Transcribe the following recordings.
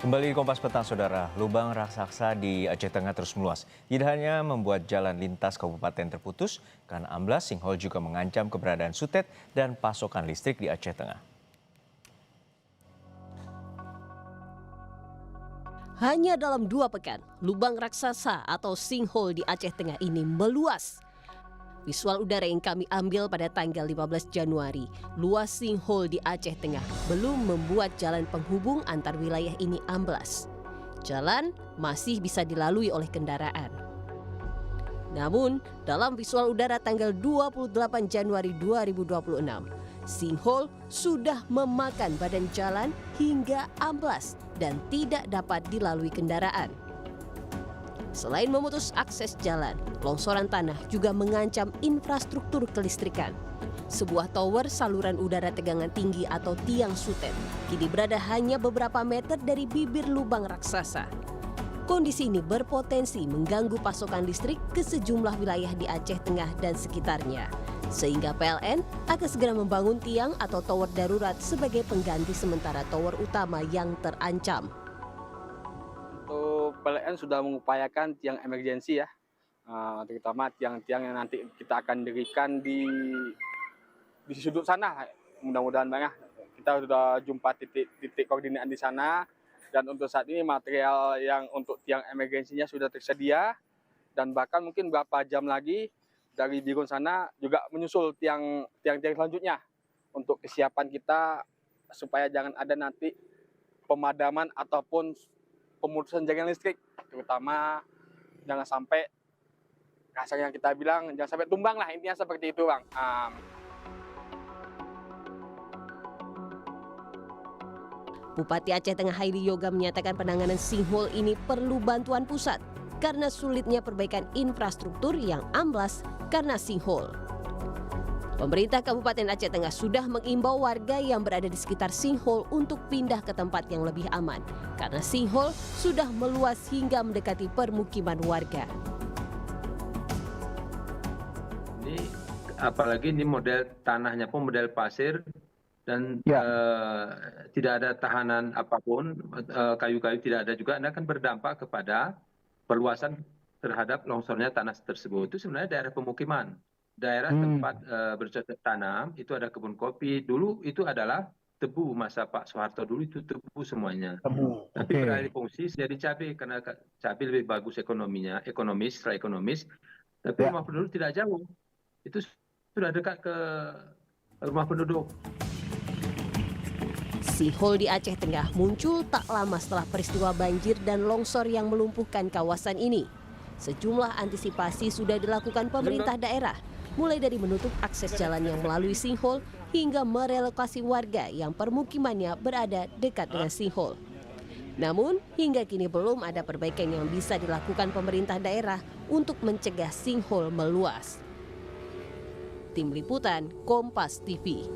Kembali di Kompas Petang, Saudara. Lubang raksasa di Aceh Tengah terus meluas. Tidak hanya membuat jalan lintas kabupaten terputus, karena amblas, sinkhole juga mengancam keberadaan sutet dan pasokan listrik di Aceh Tengah. Hanya dalam 2 pekan, lubang raksasa atau sinkhole di Aceh Tengah ini meluas. Visual udara yang kami ambil pada tanggal 15 Januari, luas sinkhole di Aceh Tengah belum membuat jalan penghubung antar wilayah ini amblas. Jalan masih bisa dilalui oleh kendaraan. Namun, dalam visual udara tanggal 28 Januari 2026, sinkhole sudah memakan badan jalan hingga amblas dan tidak dapat dilalui kendaraan. Selain memutus akses jalan, longsoran tanah juga mengancam infrastruktur kelistrikan. Sebuah tower saluran udara tegangan tinggi atau tiang sutet kini berada hanya beberapa meter dari bibir lubang raksasa. Kondisi ini berpotensi mengganggu pasokan listrik ke sejumlah wilayah di Aceh Tengah dan sekitarnya. Sehingga PLN akan segera membangun tiang atau tower darurat sebagai pengganti sementara tower utama yang terancam. Untuk PLN sudah mengupayakan tiang emergensi ya, terutama tiang-tiang yang nanti kita akan dirikan di sudut sana. Mudah-mudahan banyak kita sudah jumpa titik koordinat di sana, dan untuk saat ini material yang untuk tiang emergensinya sudah tersedia, dan bahkan mungkin beberapa jam lagi dari Birun sana juga menyusul tiang-tiang selanjutnya untuk kesiapan kita supaya jangan ada nanti pemadaman ataupun pemutusan jaringan listrik, terutama jangan sampai kasar yang kita bilang jangan sampai tumbang lah, intinya seperti itu, Bang. Bupati Aceh Tengah Haili Yoga menyatakan penanganan sinkhole ini perlu bantuan pusat karena sulitnya perbaikan infrastruktur yang amblas karena sinkhole. Pemerintah Kabupaten Aceh Tengah sudah mengimbau warga yang berada di sekitar sinkhole untuk pindah ke tempat yang lebih aman karena sinkhole sudah meluas hingga mendekati permukiman warga. Ini apalagi ini model tanahnya pun model pasir dan tidak ada tahanan apapun, kayu-kayu tidak ada juga, ini akan berdampak kepada perluasan terhadap longsornya tanah tersebut. Itu sebenarnya daerah pemukiman. Daerah tempat bercocok tanam, itu ada kebun kopi. Dulu itu adalah tebu, masa Pak Soeharto dulu itu tebu semuanya. Tapi beralih fungsi jadi cabai, karena cabai lebih bagus ekonomis, secara ekonomis. Tapi rumah penduduk tidak jauh. Itu sudah dekat ke rumah penduduk. Sinkhole di Aceh Tengah muncul tak lama setelah peristiwa banjir dan longsor yang melumpuhkan kawasan ini. Sejumlah antisipasi sudah dilakukan pemerintah daerah, mulai dari menutup akses jalan yang melalui sinkhole hingga merelokasi warga yang permukimannya berada dekat dengan sinkhole. Namun, hingga kini belum ada perbaikan yang bisa dilakukan pemerintah daerah untuk mencegah sinkhole meluas. Tim Liputan Kompas TV.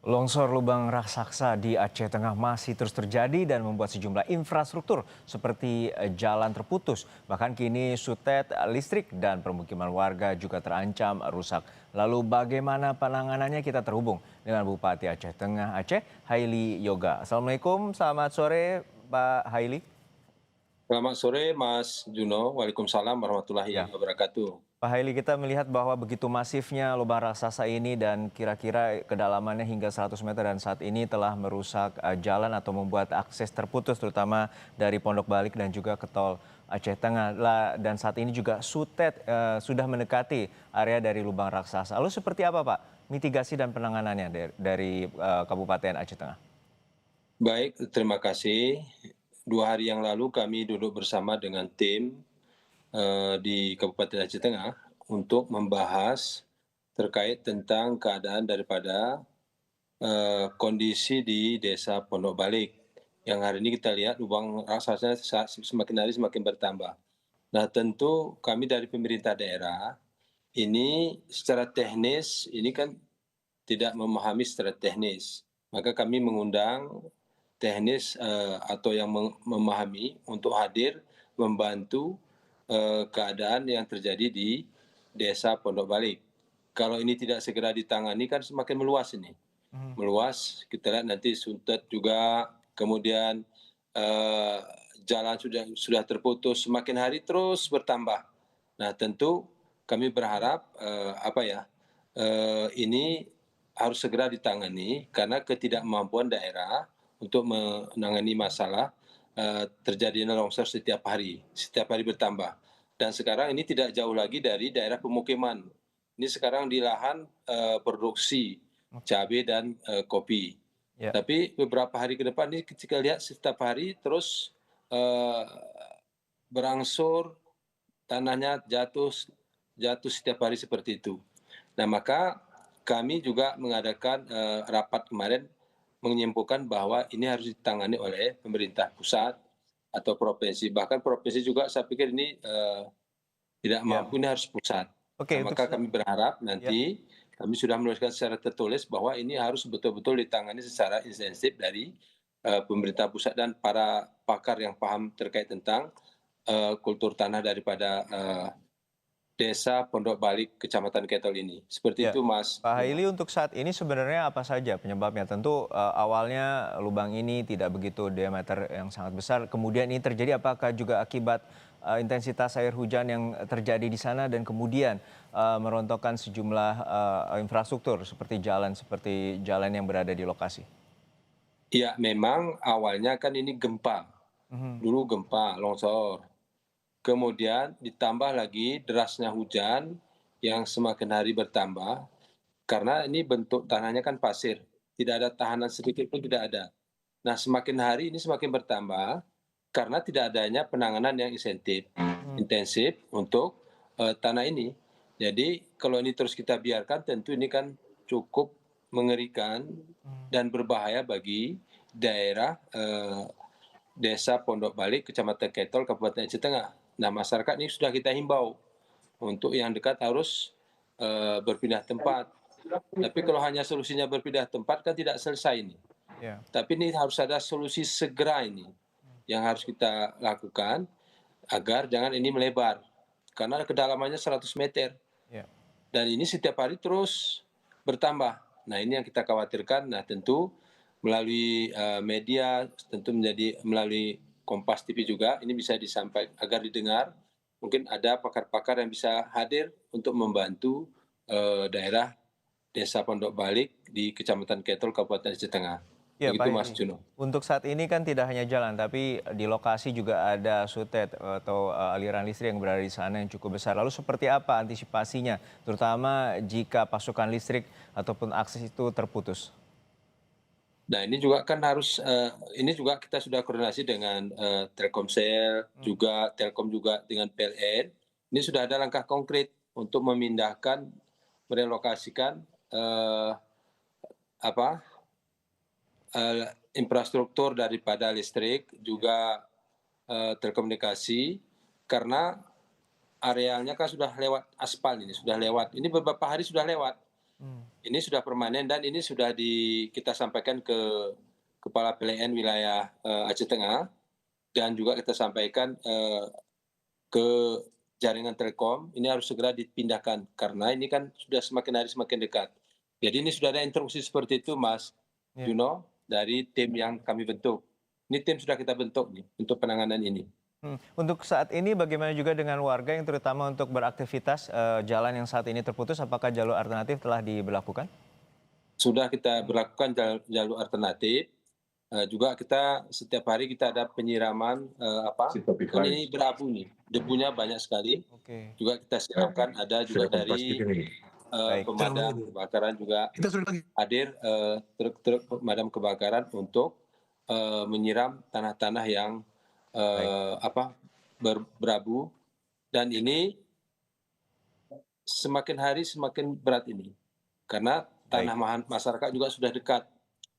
Longsor lubang raksasa di Aceh Tengah masih terus terjadi dan membuat sejumlah infrastruktur seperti jalan terputus. Bahkan kini sutet, listrik, dan permukiman warga juga terancam rusak. Lalu bagaimana penanganannya? Kita terhubung dengan Bupati Aceh Tengah Aceh, Haili Yoga. Assalamualaikum, selamat sore Pak Haili. Selamat sore Mas Juno, Waalaikumsalam warahmatullahi wabarakatuh. Pak Haili, kita melihat bahwa begitu masifnya lubang raksasa ini dan kira-kira kedalamannya hingga 100 meter dan saat ini telah merusak jalan atau membuat akses terputus terutama dari Pondok Balik dan juga ke tol Aceh Tengah. Dan saat ini juga sutet sudah mendekati area dari lubang raksasa. Lalu seperti apa Pak mitigasi dan penanganannya dari Kabupaten Aceh Tengah? Baik, terima kasih. 2 hari yang lalu kami duduk bersama dengan tim di Kabupaten Aceh Tengah untuk membahas terkait tentang keadaan daripada kondisi di Desa Pondok Balik yang hari ini kita lihat lubang raksasa semakin hari semakin bertambah. Nah, tentu kami dari pemerintah daerah ini secara teknis ini kan tidak memahami secara teknis, maka kami mengundang teknis atau yang memahami untuk hadir membantu keadaan yang terjadi di Desa Pondok Balik. kalau ini tidak segera ditangani kan semakin meluas ini. Meluas, kita lihat nanti Suntet juga, kemudian jalan sudah terputus, semakin hari terus bertambah. Nah tentu kami berharap ini harus segera ditangani karena ketidakmampuan daerah untuk menangani masalah terjadinya longsor setiap hari bertambah. Dan sekarang ini tidak jauh lagi dari daerah pemukiman. Ini sekarang di lahan produksi cabai dan kopi. Ya. Tapi beberapa hari ke depan ini kita lihat setiap hari terus berangsur tanahnya jatuh setiap hari seperti itu. Nah maka kami juga mengadakan rapat kemarin menyimpulkan bahwa ini harus ditangani oleh pemerintah pusat atau provinsi. Bahkan provinsi juga saya pikir ini tidak mampu, ini harus pusat. Oke, Nah, maka kami berharap nanti kami sudah menuliskan secara tertulis bahwa ini harus betul-betul ditangani secara intensif dari pemerintah pusat dan para pakar yang paham terkait tentang kultur tanah daripada Desa Pondok Balik, Kecamatan Ketol ini. Seperti Ya, itu, Mas. Pak Haili, untuk saat ini sebenarnya apa saja penyebabnya? Tentu awalnya lubang ini tidak begitu diameter yang sangat besar. Kemudian ini terjadi apakah juga akibat intensitas air hujan yang terjadi di sana dan kemudian merontokkan sejumlah infrastruktur seperti jalan yang berada di lokasi? Ya, memang awalnya kan ini gempa. Dulu gempa, longsor. Kemudian ditambah lagi derasnya hujan yang semakin hari bertambah, karena ini bentuk tanahnya kan pasir, tidak ada tahanan sedikit pun tidak ada. Nah semakin hari ini semakin bertambah, karena tidak adanya penanganan yang intensif untuk tanah ini. Jadi kalau ini terus kita biarkan tentu ini kan cukup mengerikan dan berbahaya bagi daerah Desa Pondok Balik, Kecamatan Ketol, Kabupaten Aceh Tengah. Nah masyarakat ini sudah kita himbau untuk yang dekat harus berpindah tempat. Tapi kalau hanya solusinya berpindah tempat kan tidak selesai ini. Ya. Tapi ini harus ada solusi segera ini yang harus kita lakukan agar jangan ini melebar. Karena kedalamannya 100 meter. Ya. Dan ini setiap hari terus bertambah. Nah ini yang kita khawatirkan. Nah tentu melalui media, tentu melalui Kompas TV juga, ini bisa disampaikan agar didengar. Mungkin ada pakar-pakar yang bisa hadir untuk membantu daerah Desa Pondok Balik di Kecamatan Ketol, Kabupaten Aceh Tengah. Ya, Begitu Pak Mas Hedi. Juno. Untuk saat ini kan tidak hanya jalan, tapi di lokasi juga ada sutet atau aliran listrik yang berada di sana yang cukup besar. Lalu seperti apa antisipasinya, terutama jika pasokan listrik ataupun akses itu terputus? Nah ini juga kan harus, ini juga kita sudah koordinasi dengan Telkomsel, juga Telkom juga dengan PLN. Ini sudah ada langkah konkret untuk memindahkan, merelokasikan infrastruktur daripada listrik, juga telekomunikasi, karena arealnya kan sudah lewat aspal ini, sudah lewat. Ini beberapa hari sudah lewat. Ini sudah permanen dan ini sudah kita sampaikan ke Kepala PLN wilayah Aceh Tengah dan juga kita sampaikan ke jaringan Telkom, ini harus segera dipindahkan karena ini kan sudah semakin hari semakin dekat. Jadi ini sudah ada instruksi seperti itu Mas Juno dari tim yang kami bentuk. Ini tim sudah kita bentuk nih untuk penanganan ini. Untuk saat ini bagaimana juga dengan warga yang terutama untuk beraktivitas jalan yang saat ini terputus, apakah jalur alternatif telah diberlakukan? Sudah kita berlakukan jalur alternatif. Juga kita setiap hari kita ada penyiraman kan ini berabu nih, debunya banyak sekali. Juga kita siapkan ada juga dari pemadam kebakaran juga hadir truk-truk pemadam kebakaran untuk menyiram tanah-tanah yang berabu, dan ini semakin hari semakin berat ini karena tanah masyarakat juga sudah dekat.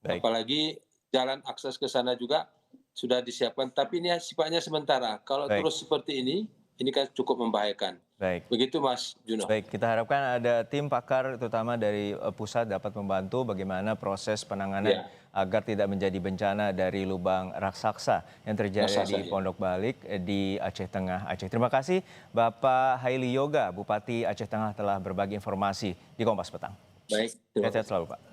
Apalagi jalan akses ke sana juga sudah disiapkan, tapi ini sifatnya sementara. Kalau terus seperti ini kan cukup membahayakan. Begitu Mas Juno. Baik, kita harapkan ada tim pakar terutama dari pusat dapat membantu bagaimana proses penanganan agar tidak menjadi bencana dari lubang raksasa yang terjadi di ya. Pondok Balik di Aceh Tengah, Aceh. Terima kasih Bapak Haili Yoga, Bupati Aceh Tengah telah berbagi informasi di Kompas Petang. Baik, terima Sehat kasih. selalu Pak.